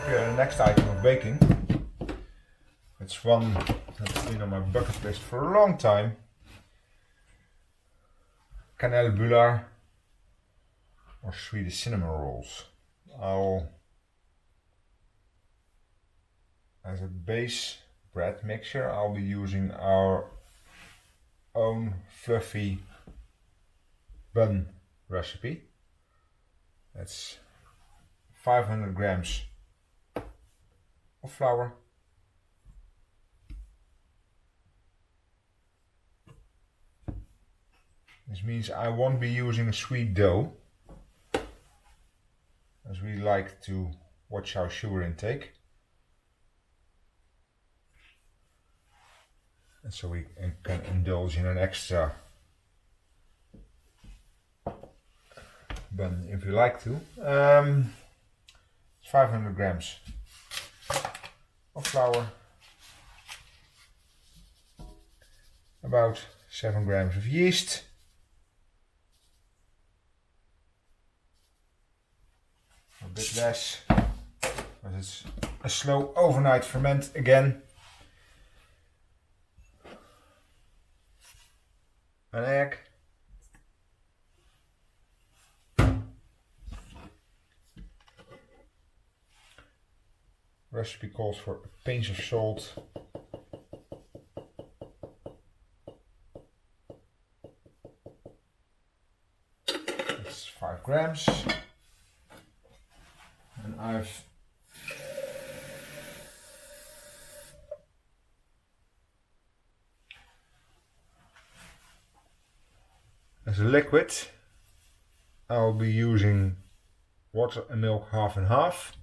the next item of baking. It's one that's been on my bucket list for a long time. Kanelbullar or Swedish cinnamon rolls. As a base bread mixture, I'll be using our own fluffy bun recipe. That's 500 grams of flour, this means I won't be using a sweet dough, as we like to watch our sugar intake, and so we can indulge in an extra bun if you like to. 500 grams of flour, about 7 grams of yeast, a bit less, but it's a slow overnight ferment again, an egg, recipe calls for a pinch of salt, that's 5 grams, and I've as a liquid I'll be using water and milk half and half.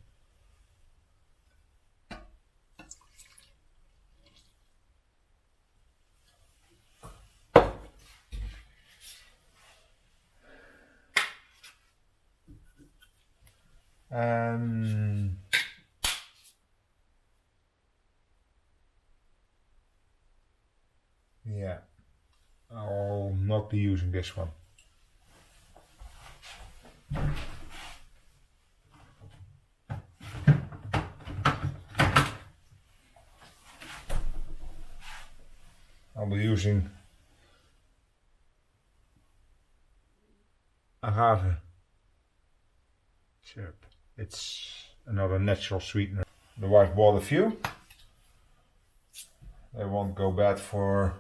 Yeah, I'll not be using this one. I'll be using agave sirup. It's another natural sweetener. The wife bought a few. They won't go bad for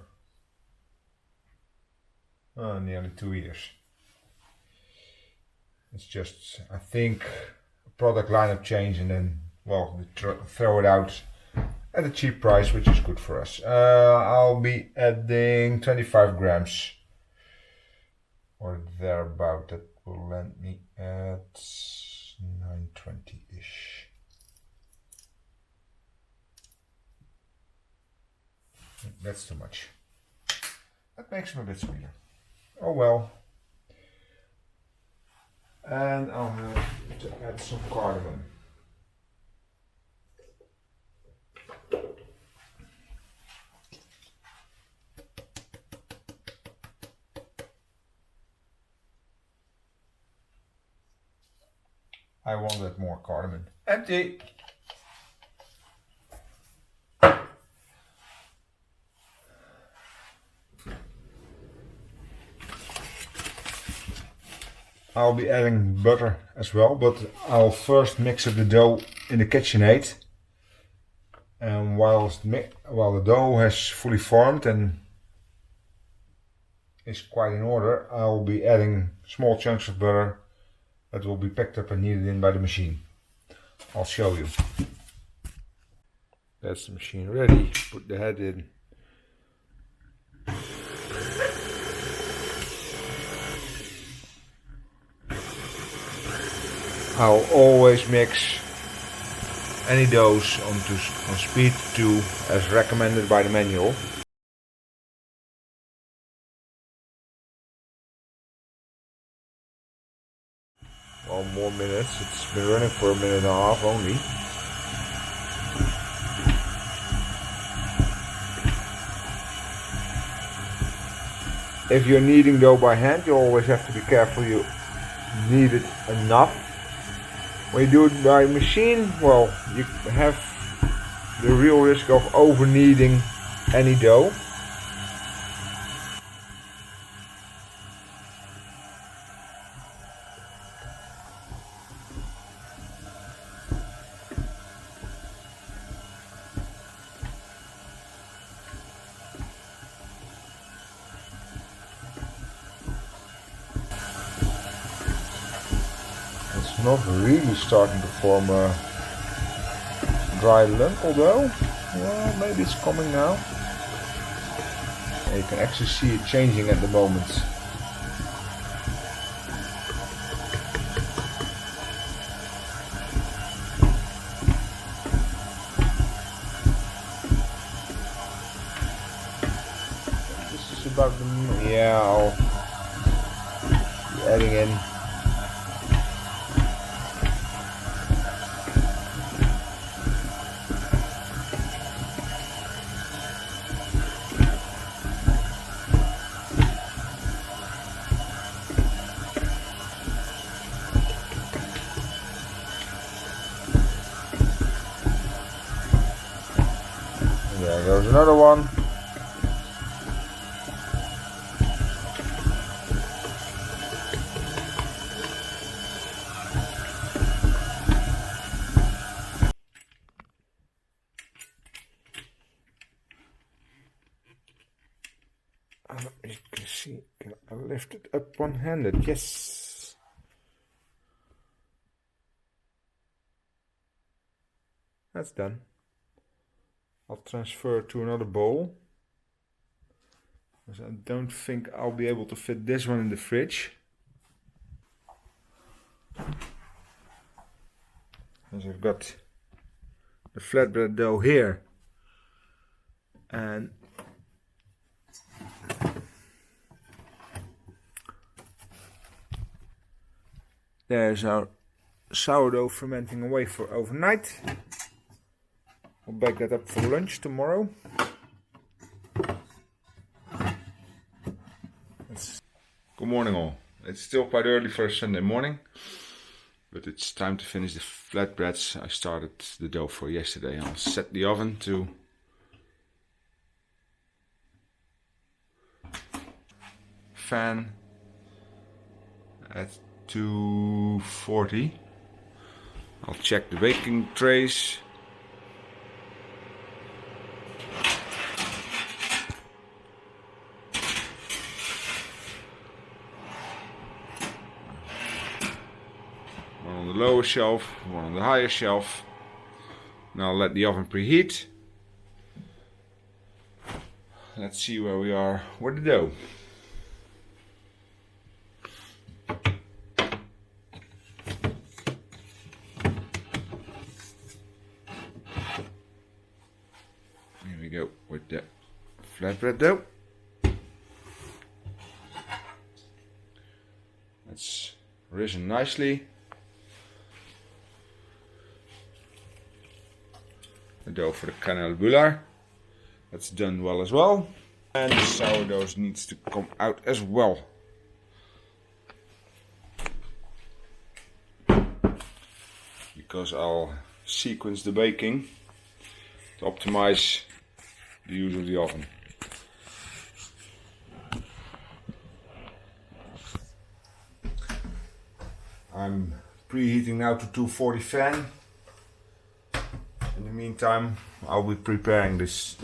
nearly 2 years. It's just, I think, a product lineup change, and then, well, we throw it out at a cheap price, which is good for us. I'll be adding 25 grams or thereabout. That will land me at 920-ish. That's too much. That makes them a bit sweeter. Oh well. And I'll have to add some cardamom. I wanted more cardamom. Empty! I'll be adding butter as well, but I'll first mix up the dough in the KitchenAid. And while the dough has fully formed and is quite in order, I'll be adding small chunks of butter that will be picked up and kneaded in by the machine. I'll show you. That's the machine ready. Put the head in. I'll always mix any doughs on speed 2 as recommended by the manual. Well, more minutes. It's been running for a minute and a half only. If you're kneading dough by hand, you always have to be careful you knead it enough When you do it by machine, well, you have the real risk of over kneading any dough. It's not really starting to form a dry lump, although, well, maybe it's coming now. And you can actually see it changing at the moment. This is about the, yeah, I'll be adding in. There goes another one. You can see, I lift it up one-handed, yes. That's done. I'll transfer it to another bowl, because I don't think I'll be able to fit this one in the fridge. As I've got the flatbread dough here, and there's our sourdough fermenting away for overnight. I'll bake that up for lunch tomorrow. Good morning all. It's still quite early for a Sunday morning, but it's time to finish the flatbreads I started the dough for yesterday. I'll set the oven to fan at 240. I'll check the baking trays. One on the lower shelf, one on the higher shelf. Now I'll let the oven preheat. Let's see where we are with the dough. Here we go with the flatbread dough. It's risen nicely. The dough for the Kanelbullar, that's done well as well, and the sourdough needs to come out as well. Because I'll sequence the baking to optimize the use of the oven. I'm preheating now to 240 fan. In the meantime, I'll be preparing this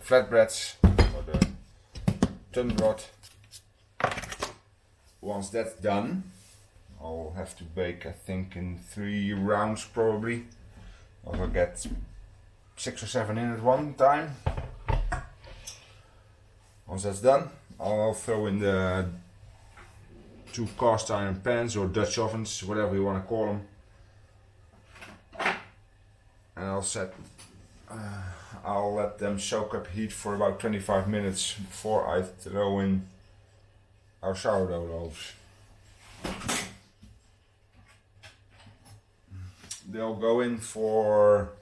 flatbreads or the tunbrot. Once that's done, I'll have to bake, I think, in 3 rounds probably. I'll get 6 or 7 in at one time. Once that's done, I'll throw in the 2 cast iron pans or Dutch ovens, whatever you want to call them. And I'll let them soak up heat for about 25 minutes before I throw in our sourdough loaves. They'll go in for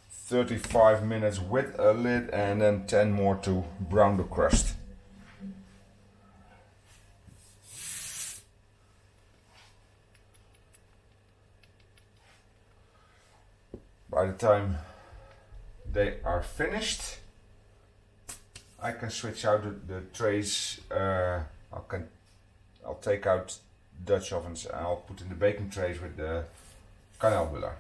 35 minutes with a lid and then 10 more to brown the crust. By the time they are finished, I can switch out the trays. I'll take out Dutch ovens and I'll put in the baking trays with the Kanelbullar.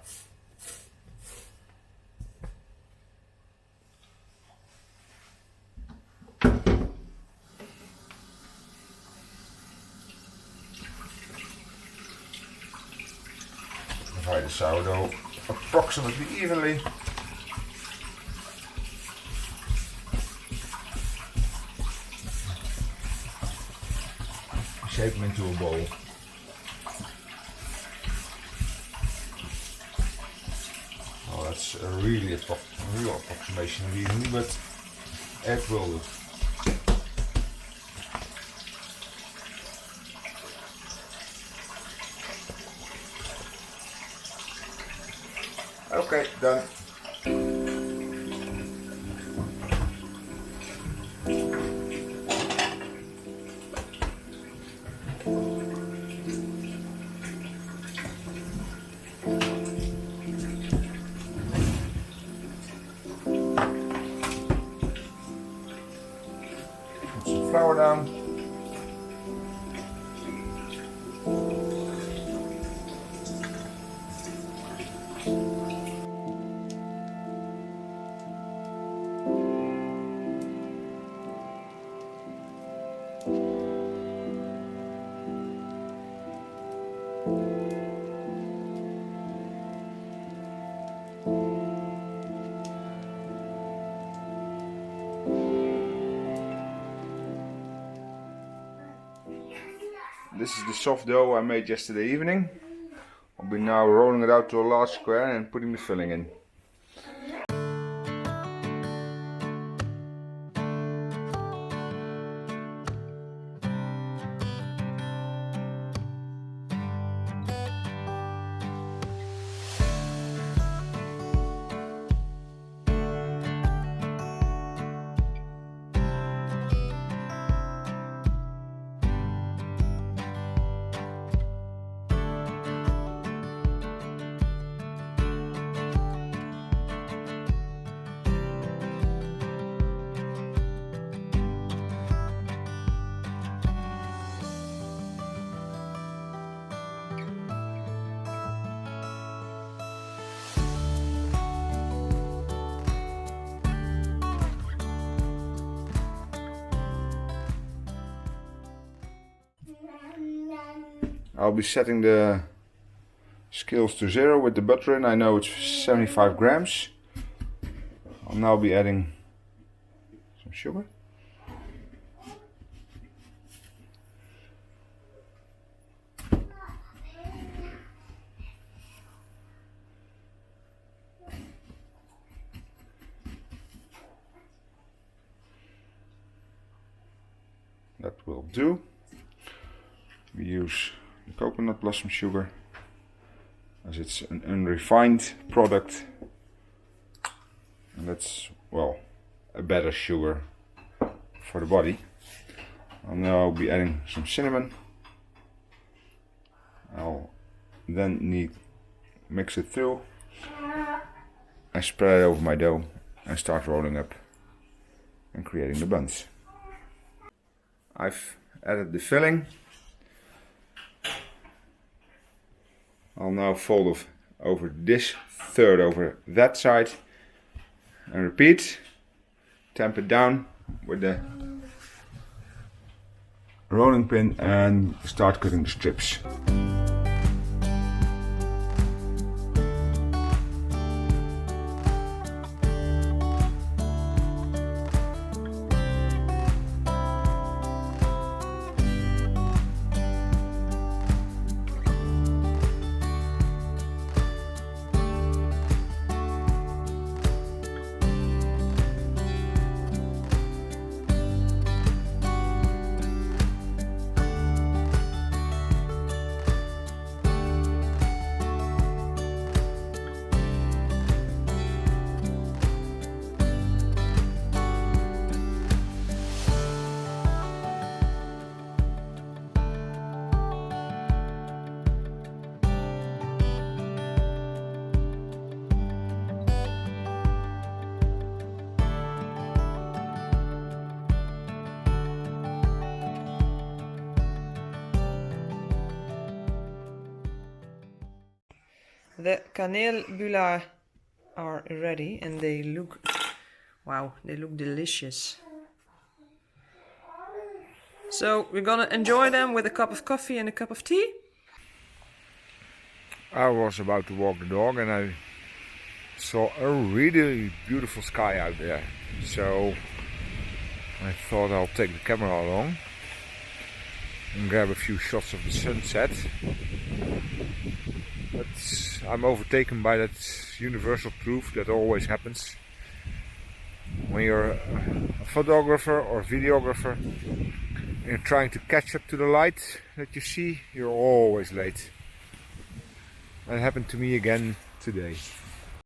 Divide the sourdough approximately evenly. Shape them into a bowl. Oh, that's really a real approximation of evenly, but it will do. Okay, done. Put some flour down. This is the soft dough I made yesterday evening. I'll be now rolling it out to a large square and putting the filling in. I'll be setting the scales to 0 with the butter in. I know it's 75 grams. I'll now be adding some sugar. That will do. We use the coconut blossom sugar as it's an unrefined product, and that's, well, a better sugar for the body. I'll now be adding some cinnamon. I'll then mix it through and spread it over my dough and start rolling up and creating the buns. I've added the filling. I'll now fold over this third over that side and repeat. Tamp it down with the rolling pin and start cutting the strips. the kanelbullar are ready and they look, wow, they look delicious. So we're gonna enjoy them with a cup of coffee and a cup of tea. I was about to walk the dog and I saw a really beautiful sky out there. So I thought I'll take the camera along and grab a few shots of the sunset. But I'm overtaken by that universal truth that always happens. When you're a photographer or videographer and you're trying to catch up to the light that you see, you're always late. That happened to me again today.